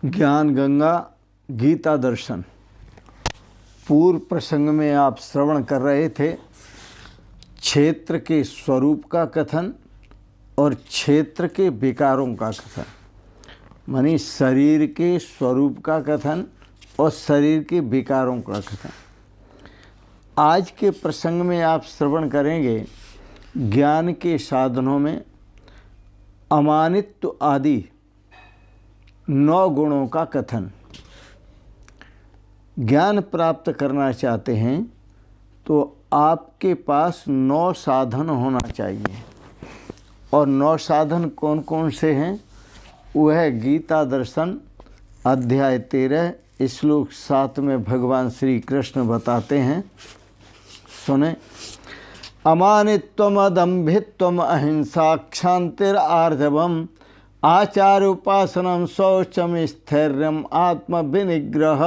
ज्ञान गंगा गीता दर्शन। पूर्व प्रसंग में आप श्रवण कर रहे थे क्षेत्र के स्वरूप का कथन और क्षेत्र के विकारों का कथन, मानी शरीर के स्वरूप का कथन और शरीर के विकारों का कथन। आज के प्रसंग में आप श्रवण करेंगे ज्ञान के साधनों में अमानित्व आदि 9 गुणों का कथन। ज्ञान प्राप्त करना चाहते हैं तो आपके पास 9 साधन होना चाहिए, और 9 साधन कौन कौन से हैं वह गीता दर्शन अध्याय 13 श्लोक 7 में भगवान श्री कृष्ण बताते हैं। सुने। अमानित्वम अदम्भित्वम अहिंसा क्षांतिर आर्जवम आचार्य उपासनम शौचम स्थैर्यम आत्म विनिग्रह।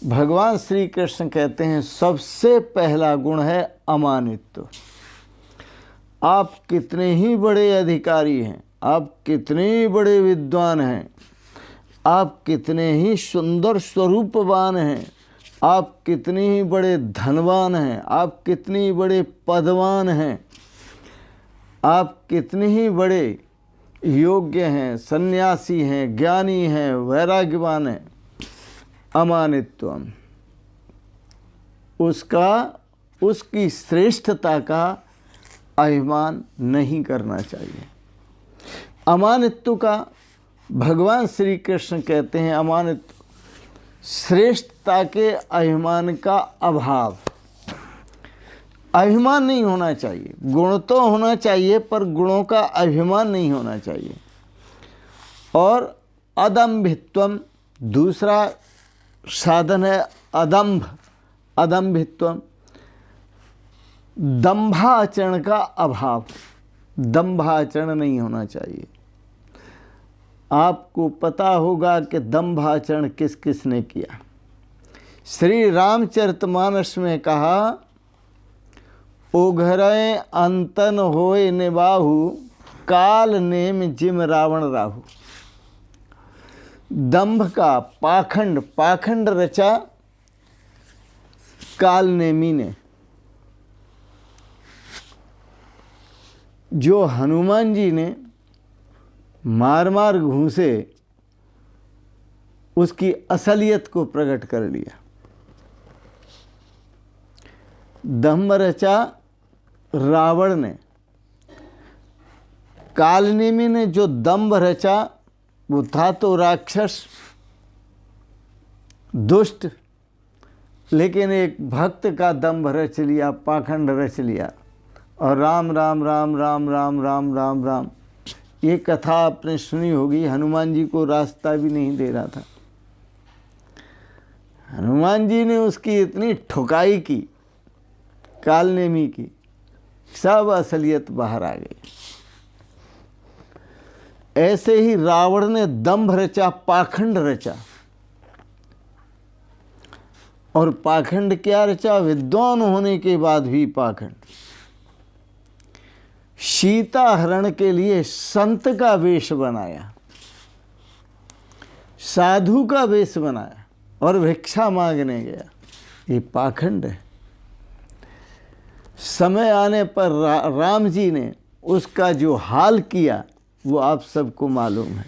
भगवान श्री कृष्ण कहते हैं सबसे पहला गुण है अमानित्व। आप कितने ही बड़े अधिकारी हैं, आप कितने ही बड़े विद्वान हैं, आप कितने ही सुंदर स्वरूपवान हैं, आप कितने ही बड़े धनवान हैं, आप कितने ही बड़े पदवान हैं, आप कितने ही बड़े योग्य हैं, सन्यासी हैं, ज्ञानी हैं, वैराग्यवान हैं, अमानित्वम उसकी श्रेष्ठता का अभिमान नहीं करना चाहिए। अमानित्व का भगवान श्री कृष्ण कहते हैं अमानित्व श्रेष्ठता के अभिमान का अभाव। अभिमान नहीं होना चाहिए, गुण तो होना चाहिए पर गुणों का अभिमान नहीं होना चाहिए। और अदम्भित्वम दूसरा साधन है अदम्भ। अदम्भित्वम दंभाचरण का अभाव, दंभाचरण नहीं होना चाहिए। आपको पता होगा कि दंभाचरण किस किस ने किया। श्री रामचरितमानस में कहा ओघरय अंतन होए निबाहु काल नेम जिम रावण राहु। दंभ का पाखंड रचा काल नेमी ने। जो हनुमान जी ने मार घूंसे उसकी असलियत को प्रकट कर लिया। दंभ रचा रावण ने, कालनेमी ने जो दंभ रचा वो था तो राक्षस दुष्ट, लेकिन एक भक्त का दंभ रच लिया, पाखंड रच लिया। और राम राम राम राम राम राम राम राम ये कथा आपने सुनी होगी। हनुमान जी को रास्ता भी नहीं दे रहा था। हनुमान जी ने उसकी इतनी ठुकाई की कालनेमी की, सब असलियत बाहर आ गई। ऐसे ही रावण ने दंभ रचा, पाखंड रचा। और पाखंड क्या रचा? विद्वान होने के बाद भी पाखंड। सीता हरण के लिए संत का वेश बनाया, साधु का वेश बनाया और भिक्षा मांगने गया। ये पाखंड है। समय आने पर राम जी ने उसका जो हाल किया वो आप सबको मालूम है।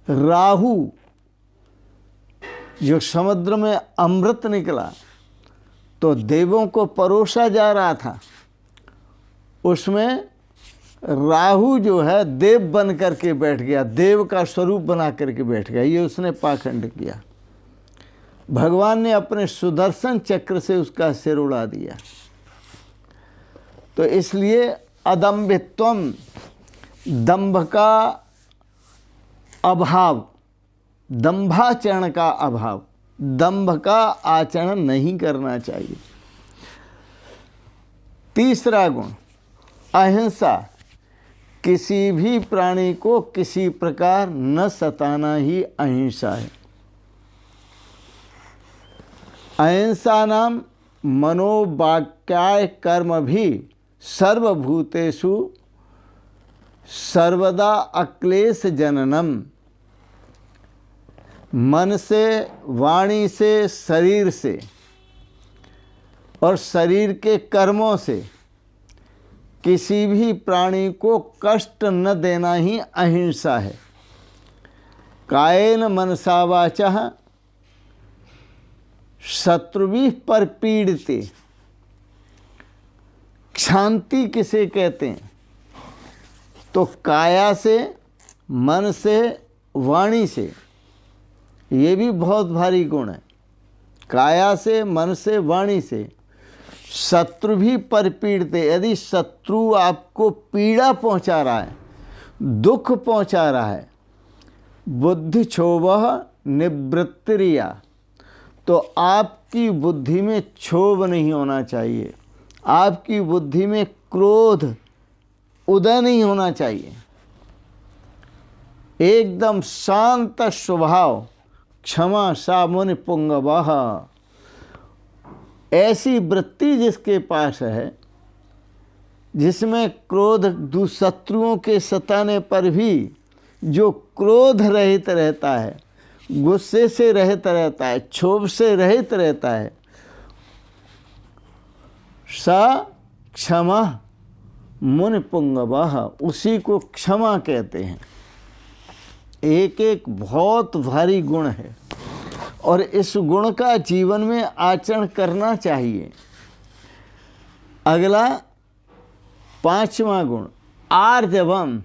राहु जो समुद्र में अमृत निकला तो देवों को परोसा जा रहा था, उसमें राहु जो है देव बन करके बैठ गया, देव का स्वरूप बना करके बैठ गया। ये उसने पाखंड किया। भगवान ने अपने सुदर्शन चक्र से उसका सिर उड़ा दिया। तो इसलिए अदम्भित्वम दंभ का अभाव, दंभाचरण का अभाव, दंभ का आचरण नहीं करना चाहिए। तीसरा गुण अहिंसा। किसी भी प्राणी को किसी प्रकार न सताना ही अहिंसा है। अहिंसा नाम मनोवाक्याय कर्म भी सर्वभूतेषु सर्वदा अक्लेश जननम। मन से, वाणी से, शरीर से और शरीर के कर्मों से किसी भी प्राणी को कष्ट न देना ही अहिंसा है। कायेन मनसा वाचः शत्रुभिः परपीड़िते। क्षांति किसे कहते हैं? तो काया से, मन से, वाणी से, ये भी बहुत भारी गुण है। काया से, मन से, वाणी से शत्रु भी परपीड़ते। यदि शत्रु आपको पीड़ा पहुंचा रहा है, दुख पहुंचा रहा है, बुद्धि क्षोभः निवृत्तिरिया, तो आपकी बुद्धि में क्षोभ नहीं होना चाहिए, आपकी बुद्धि में क्रोध उदय नहीं होना चाहिए। एकदम शांत स्वभाव, क्षमा सा मुनि पुंगवः। ऐसी वृत्ति जिसके पास है, जिसमें क्रोध, शत्रुओं के सताने पर भी जो क्रोध रहित रहता है, गुस्से से रहित रहता है, क्षोभ से रहित रहता है, सा क्षमा मुनि पुंगवः, उसी को क्षमा कहते हैं। एक एक बहुत भारी गुण है और इस गुण का जीवन में आचरण करना चाहिए। अगला 5वां गुण आर्जवम।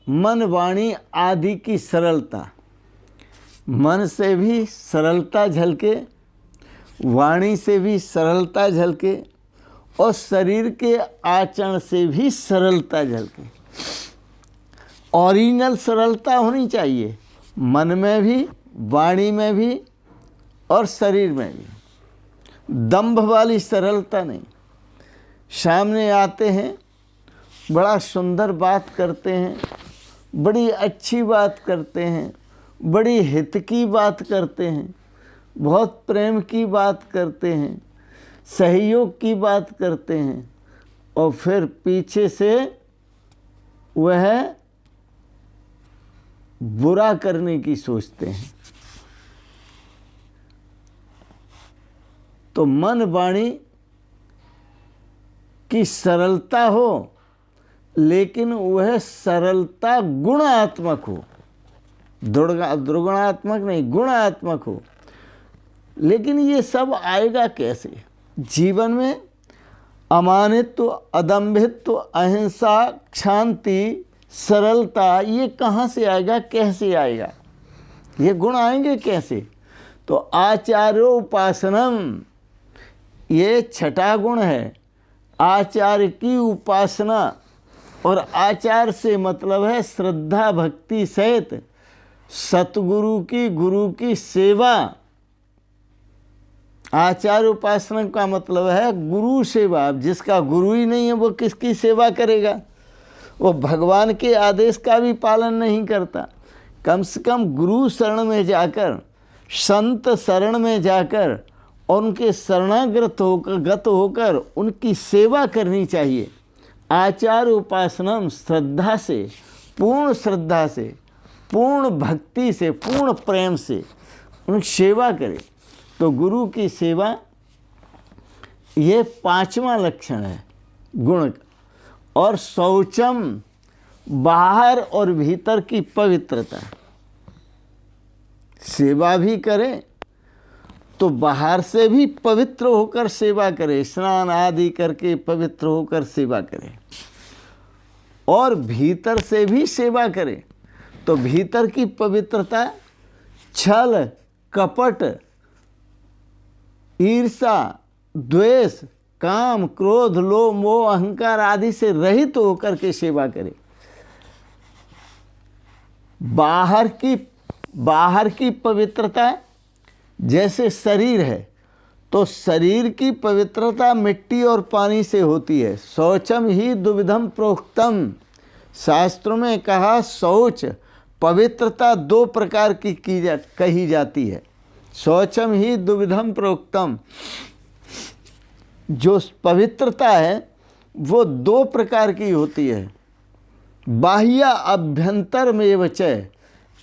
मन वाणी आदि की सरलता। मन से भी सरलता झलके, वाणी से भी सरलता झलके और शरीर के आचरण से भी सरलता झलके। ओरिजिनल सरलता होनी चाहिए, मन में भी, वाणी में भी और शरीर में भी। दंभ वाली सरलता नहीं। सामने आते हैं, बड़ा सुंदर बात करते हैं, बड़ी अच्छी बात करते हैं, बड़ी हित की बात करते हैं, बहुत प्रेम की बात करते हैं, सहयोग की बात करते हैं और फिर पीछे से वह बुरा करने की सोचते हैं। तो मन वाणी की सरलता हो, लेकिन वह सरलता गुणात्मक हो, दुर्गुणात्मक नहीं, गुणात्मक हो। लेकिन ये सब आएगा कैसे? जीवन में अमानित्व, अदम्भित्व, अहिंसा, शांति, सरलता, ये कहाँ से आएगा, कैसे आएगा? ये गुण आएंगे कैसे? तो आचार्योपासनम, ये छठा गुण है। आचार्य की उपासना, और आचार से मतलब है श्रद्धा भक्ति सहित सतगुरु की, गुरु की सेवा। आचार्य उपासना का मतलब है गुरु सेवा। जिसका गुरु ही नहीं है वो किसकी सेवा करेगा? वो भगवान के आदेश का भी पालन नहीं करता। कम से कम गुरु शरण में जाकर, संत शरण में जाकर और उनके शरणागत होकर उनकी सेवा करनी चाहिए। आचार उपासना श्रद्धा से, पूर्ण श्रद्धा से, पूर्ण भक्ति से, पूर्ण प्रेम से उनकी सेवा करे। तो गुरु की सेवा, ये 5वां लक्षण है गुण का। और शौचम, बाहर और भीतर की पवित्रता। सेवा भी करे तो बाहर से भी पवित्र होकर सेवा करे, स्नान आदि करके पवित्र होकर सेवा करे, और भीतर से भी सेवा करे। तो भीतर की पवित्रता छल, कपट, ईर्षा, द्वेष, काम, क्रोध, लोभ, मोह, अहंकार आदि से रहित होकर के सेवा करे। बाहर की पवित्रता, जैसे शरीर है तो शरीर की पवित्रता मिट्टी और पानी से होती है। शौचम ही दुविधम प्रोक्तम, शास्त्रों में कहा शौच, पवित्रता 2 प्रकार की कही जाती है। शौचम ही दुविधम प्रोक्तम, जो पवित्रता है वो दो प्रकार की होती है, बाह्य अभ्यंतर में वचय,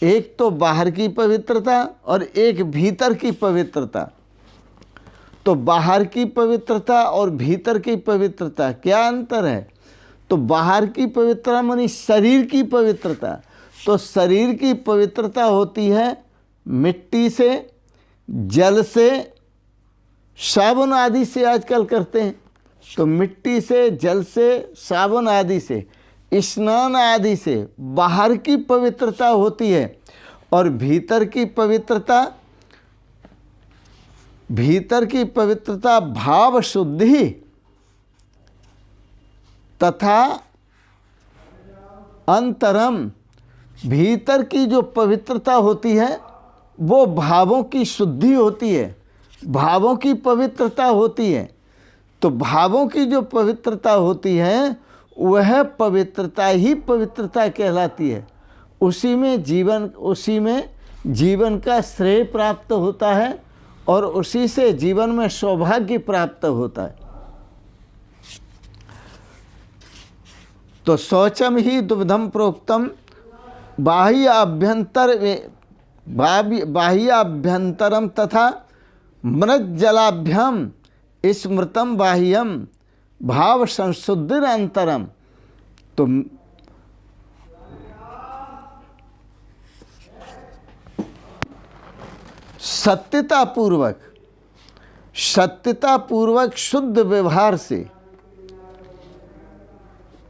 एक तो बाहर की पवित्रता और एक भीतर की पवित्रता। तो बाहर की पवित्रता और भीतर की पवित्रता क्या अंतर है? तो बाहर की पवित्रता मानी शरीर की पवित्रता। तो शरीर की पवित्रता होती है मिट्टी से, जल से, साबुन आदि से आजकल करते हैं। तो मिट्टी से, जल से, साबुन आदि से, स्नान आदि से बाहर की पवित्रता होती है। और भीतर की पवित्रता भाव शुद्धि तथा अंतरम, भीतर की जो पवित्रता होती है वो भावों की शुद्धि होती है, भावों की पवित्रता होती है। तो भावों की जो पवित्रता होती है वह पवित्रता ही पवित्रता कहलाती है। उसी में जीवन का श्रेय प्राप्त होता है और उसी से जीवन में सौभाग्य प्राप्त होता है। तो शौचम ही दुग्धम प्रोक्तम बाह्य अभ्यंतरम तथा मृज्जलाभ्याम स्मृतम बाह्यम भाव संशुद्धिरंतरम। तो सत्यतापूर्वक शुद्ध व्यवहार से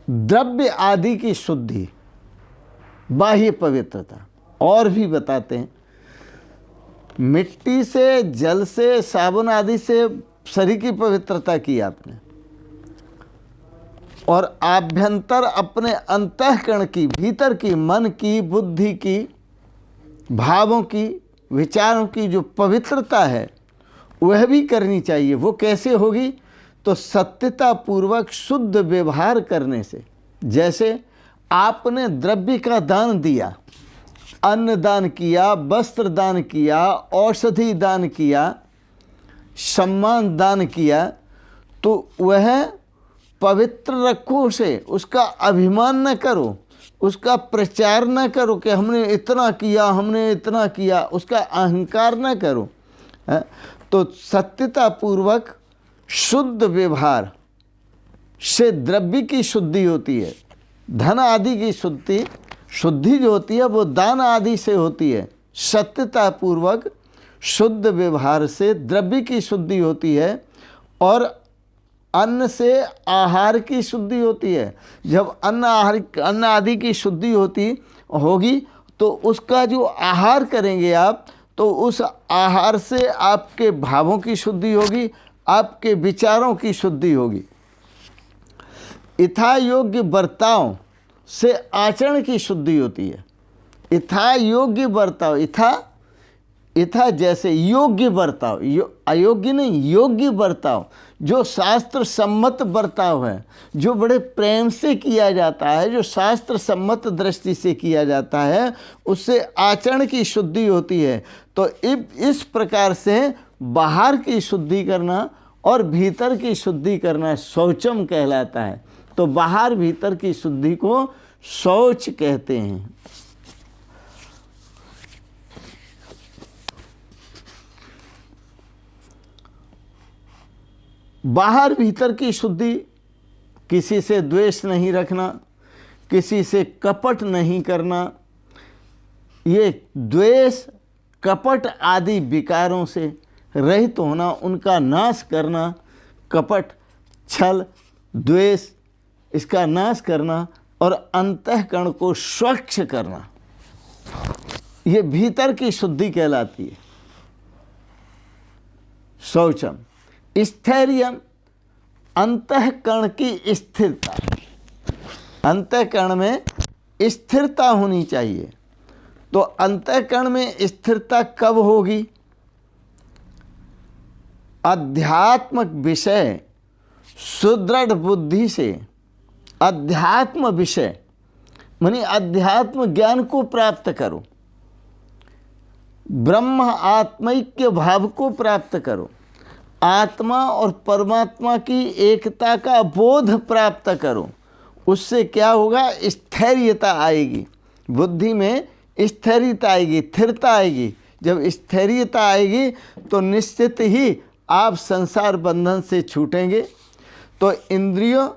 द्रव्य आदि की शुद्धि, बाह्य पवित्रता। और भी बताते हैं, मिट्टी से, जल से, साबुन आदि से शरीर की पवित्रता की आपने, और आभ्यंतर अपने अंतःकरण की, भीतर की, मन की, बुद्धि की, भावों की, विचारों की जो पवित्रता है वह भी करनी चाहिए। वो कैसे होगी? तो सत्यता पूर्वक शुद्ध व्यवहार करने से। जैसे आपने द्रव्य का दान दिया, अन्न दान किया, वस्त्र दान किया, औषधि दान किया, सम्मान दान किया, तो वह पवित्र रखो उसे, उसका अभिमान न करो, उसका प्रचार न करो कि हमने इतना किया, उसका अहंकार न करो। तो सत्यतापूर्वक शुद्ध व्यवहार से द्रव्य की शुद्धि होती है। धन आदि की शुद्धि जो होती है वो दान आदि से होती है। सत्यतापूर्वक शुद्ध व्यवहार से द्रव्य की शुद्धि होती है और अन्न से आहार की शुद्धि होती है। जब अन्न आदि की शुद्धि होगी तो उसका जो आहार करेंगे आप, तो उस आहार से आपके भावों की शुद्धि होगी, आपके विचारों की शुद्धि होगी। यथा योग्य बर्ताव से आचरण की शुद्धि होती है। यथा योग्य बर्ताव, यथा जैसे योग्य बर्ताव, अयोग्य नहीं, योग्य बर्ताव, जो शास्त्र सम्मत बर्ताव है, जो बड़े प्रेम से किया जाता है, जो शास्त्र सम्मत दृष्टि से किया जाता है, उससे आचरण की शुद्धि होती है। तो इस प्रकार से बाहर की शुद्धि करना और भीतर की शुद्धि करना शौचम कहलाता है। तो बाहर भीतर की शुद्धि को शौच कहते हैं। बाहर भीतर की शुद्धि, किसी से द्वेष नहीं रखना, किसी से कपट नहीं करना, ये द्वेष, कपट आदि विकारों से रहित होना, उनका नाश करना, कपट, छल, द्वेष, इसका नाश करना और अंतःकरण को स्वच्छ करना, ये भीतर की शुद्धि कहलाती है। शौचम। स्थैर्यम, अंतःकरण की स्थिरता, अंतःकरण में स्थिरता होनी चाहिए। तो अंतःकरण में स्थिरता कब होगी? अध्यात्म विषय सुदृढ़ बुद्धि से, अध्यात्म विषय मानी अध्यात्म ज्ञान को प्राप्त करो, ब्रह्म आत्मैक्य भाव को प्राप्त करो, आत्मा और परमात्मा की एकता का बोध प्राप्त करो। उससे क्या होगा? स्थैर्यता आएगी, बुद्धि में स्थैर्यता आएगी, स्थिरता आएगी। जब स्थैर्यता आएगी तो निश्चित ही आप संसार बंधन से छूटेंगे। तो इंद्रियों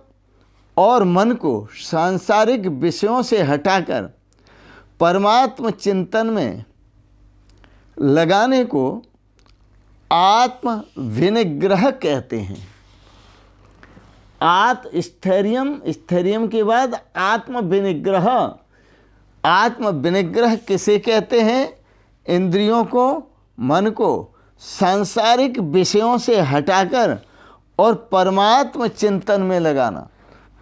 और मन को सांसारिक विषयों से हटाकर परमात्म चिंतन में लगाने को आत्म विनिग्रह कहते हैं। स्थैर्यम, स्थैर्यम के बाद आत्म विनिग्रह। आत्म विनिग्रह किसे कहते हैं? इंद्रियों को, मन को सांसारिक विषयों से हटाकर और परमात्म चिंतन में लगाना।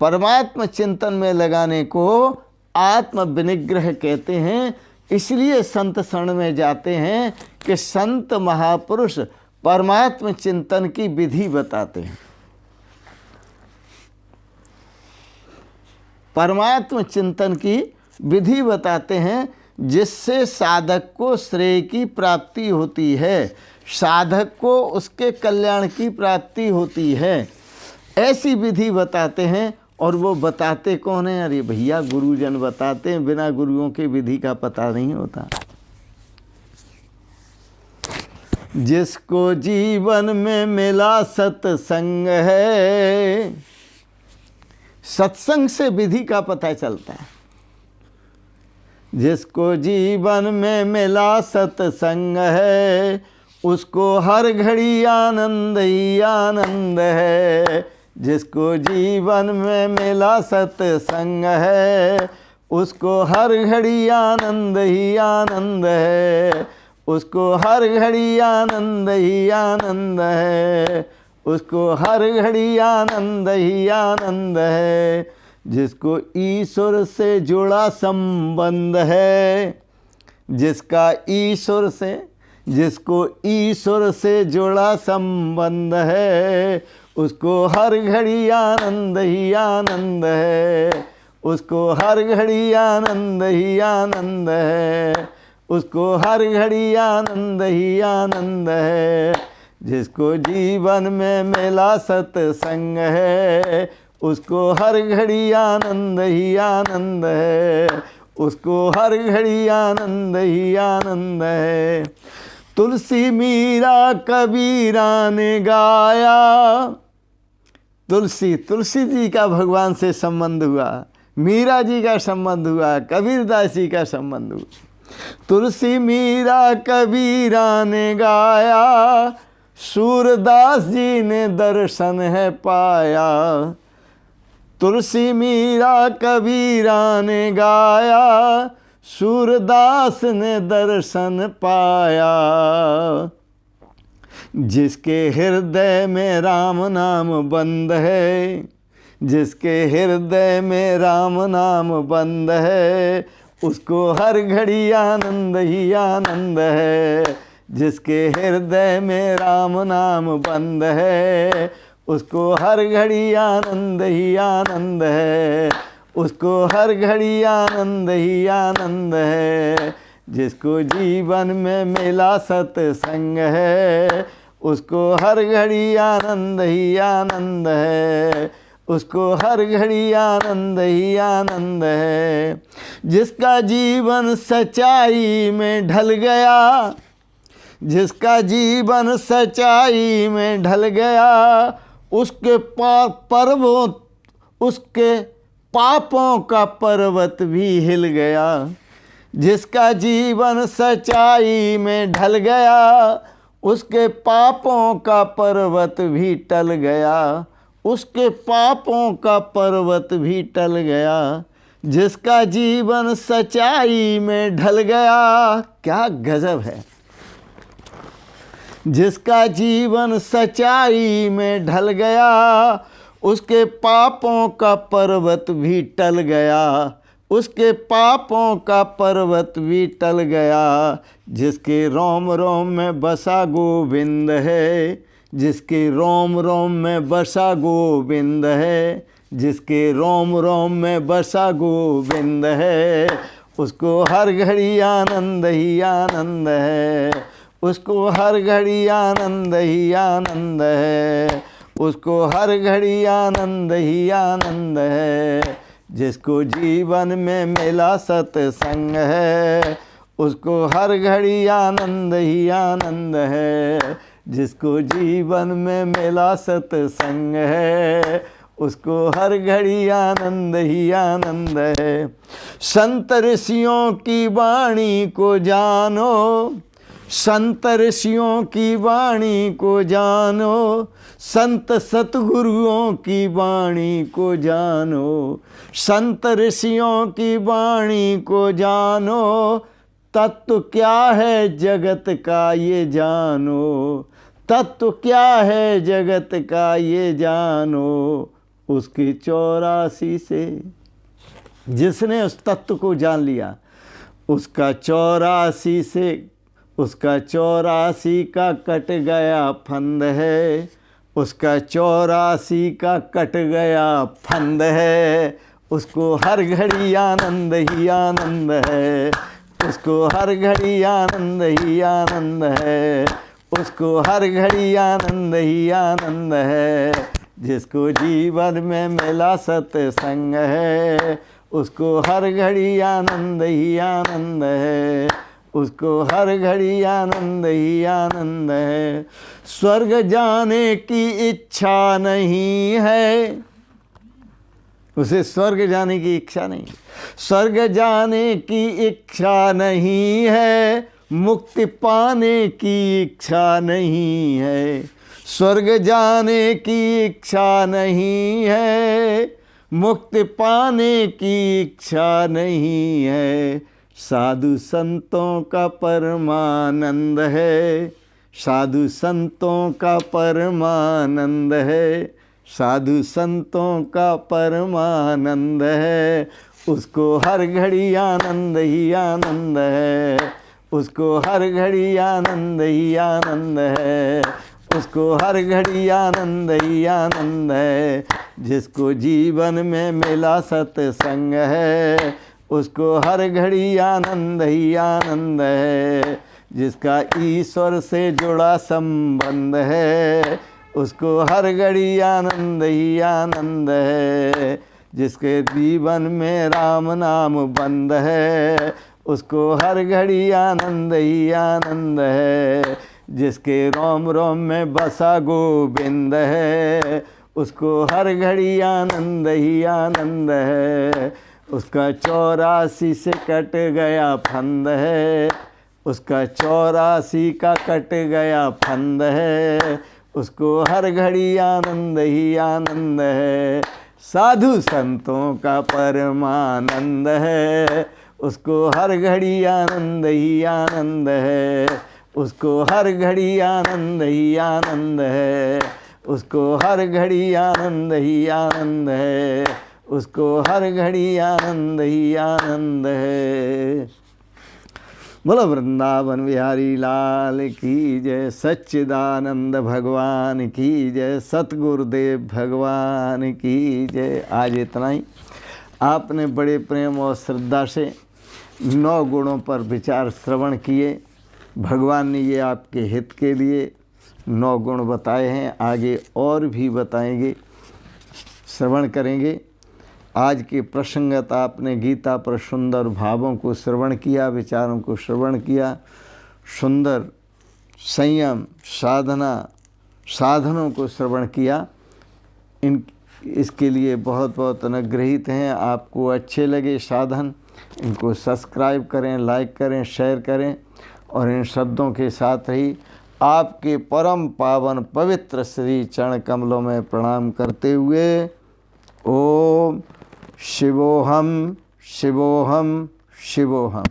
परमात्म चिंतन में लगाने को आत्म विनिग्रह कहते हैं। इसलिए संत शरण में जाते हैं कि संत महापुरुष परमात्म चिंतन की विधि बताते हैं। परमात्म चिंतन की विधि बताते हैं जिससे साधक को श्रेय की प्राप्ति होती है, साधक को उसके कल्याण की प्राप्ति होती है। ऐसी विधि बताते हैं। और वो बताते कौन है? अरे भैया, गुरुजन बताते हैं, बिना गुरुओं के विधि का पता नहीं होता। जिसको जीवन में मिला सत्संग है, सत्संग से विधि का पता चलता है। जिसको जीवन में मिला सत्संग है, उसको हर घड़ी आनंद ही आनंद है। जिसको जीवन में मिला सत्संग है, उसको हर घड़ी आनंद ही आनंद है। उसको हर घड़ी आनंद ही आनंद है। उसको हर घड़ी आनंद ही आनंद है। जिसको ईश्वर से जुड़ा संबंध है, जिसका ईश्वर से, जिसको ईश्वर से जुड़ा संबंध है, उसको हर घड़ी आनंद ही आनंद है। उसको हर घड़ी आनंद ही आनंद है। उसको हर घड़ी आनंद ही आनंद है। जिसको जीवन में मिला सत्संग है, उसको हर घड़ी आनंद ही आनंद है। उसको हर घड़ी आनंद ही आनंद है। तुलसी मीरा कबीरा ने गाया। तुलसी जी का भगवान से संबंध हुआ, मीरा जी का संबंध हुआ, कबीरदास जी का संबंध हुआ। तुलसी मीरा कबीरा ने गाया, सूरदास जी ने दर्शन है पाया। तुलसी मीरा कबीरा ने गाया, सूरदास ने दर्शन पाया। जिसके हृदय में राम नाम बंद है, जिसके हृदय में राम नाम बंद है, उसको हर घड़ी आनंद ही आनंद है। जिसके हृदय में राम नाम बंद है, उसको हर घड़ी आनंद ही आनंद है। उसको हर घड़ी आनंद ही आनंद है। जिसको जीवन में मिला सत्संग है, उसको हर घड़ी आनंद ही आनंद है। उसको हर घड़ी आनंद ही आनंद है। जिसका जीवन सच्चाई में ढल गया, जिसका जीवन सच्चाई में ढल गया, उसके पर्वत, उसके पापों का पर्वत भी हिल गया। जिसका जीवन सच्चाई में ढल गया, उसके पापों का पर्वत भी टल गया। उसके पापों का पर्वत भी टल गया। जिसका जीवन सच्चाई में ढल गया, क्या गजब है। जिसका जीवन सच्चाई में ढल गया, उसके पापों का पर्वत भी टल गया। उसके पापों का पर्वत भी टल गया। जिसके रोम रोम में बसा गोविंद है, जिसके रोम रोम में बसा गोविंद है, जिसके रोम रोम में बसा गोविंद है, उसको हर घड़ी आनंद ही आनंद है। उसको हर घड़ी आनंद ही आनंद है, उसको हर घड़ी आनंद ही आनंद है। जिसको जीवन में मिला सत्संग है, उसको हर घड़ी आनंद ही आनंद है। जिसको जीवन में मिला सत्संग है, उसको हर घड़ी आनंद ही आनंद है। संत ऋषियों की वाणी को जानो, संत ऋषियों की वाणी को जानो, संत सतगुरुओं की वाणी को जानो, संत ऋषियों की वाणी को जानो। तत्व क्या है जगत का ये जानो, तत्व क्या है जगत का ये जानो। उसकी 84 से जिसने उस तत्व को जान लिया, उसका 84 से, उसका 84 का कट गया फंद है, उसका 84 का कट गया फंद है। उसको हर घड़ी आनंद ही आनंद है, उसको हर घड़ी आनंद ही आनंद है, उसको हर घड़ी आनंद ही आनंद है। जिसको जीवन में मिला सत्संग है, उसको हर घड़ी आनंद ही आनंद है, उसको हर घड़ी आनंद ही आनंद है। स्वर्ग जाने की इच्छा नहीं है, उसे स्वर्ग जाने की इच्छा नहीं, स्वर्ग जाने की इच्छा नहीं है, मुक्ति पाने की इच्छा नहीं है। स्वर्ग जाने की इच्छा नहीं है, मुक्ति पाने की इच्छा नहीं है। साधु संतों का परमानंद है, साधु संतों का परमानंद है, साधु संतों का परमानंद है। उसको हर घड़ी आनंद ही आनंद है, उसको हर घड़ी आनंद ही आनंद है, उसको हर घड़ी आनंद ही आनंद है। जिसको जीवन में मिला सत्संग है, उसको हर घड़ी आनंद ही आनंद है। जिसका ईश्वर से जुड़ा संबंध है, उसको हर घड़ी आनंद ही आनंद है। जिसके जीवन में राम नाम बंद है, उसको हर घड़ी आनंद ही आनंद है। जिसके रोम रोम में बसा गोविंद है, उसको हर घड़ी आनंद ही आनंद है। उसका 84 से कट गया फंद है, उसका 84 का कट गया फंद है। उसको हर घड़ी आनंद ही आनंद है। साधु संतों का परमानंद है, उसको हर घड़ी आनंद ही आनंद है, उसको हर घड़ी आनंद ही आनंद है, उसको हर घड़ी आनंद ही आनंद है, उसको हर घड़ी आनंद ही आनंद है। बोलो वृंदावन बिहारी लाल की जय, सच्चिदानंद भगवान की जय, सतगुरुदेव भगवान की जय। आज इतना ही। आपने बड़े प्रेम और श्रद्धा से 9 गुणों पर विचार श्रवण किए। भगवान ने ये आपके हित के लिए 9 गुण बताए हैं, आगे और भी बताएंगे, श्रवण करेंगे। आज के प्रसंगत आपने गीता पर सुंदर भावों को श्रवण किया, विचारों को श्रवण किया, सुंदर संयम साधना साधनों को श्रवण किया। इसके लिए बहुत बहुत अनुग्रहित हैं। आपको अच्छे लगे साधन, इनको सब्सक्राइब करें, लाइक करें, शेयर करें। और इन शब्दों के साथ ही आपके परम पावन पवित्र श्री चरण कमलों में प्रणाम करते हुए ओम शिवोहम शिवोहम शिवोहम।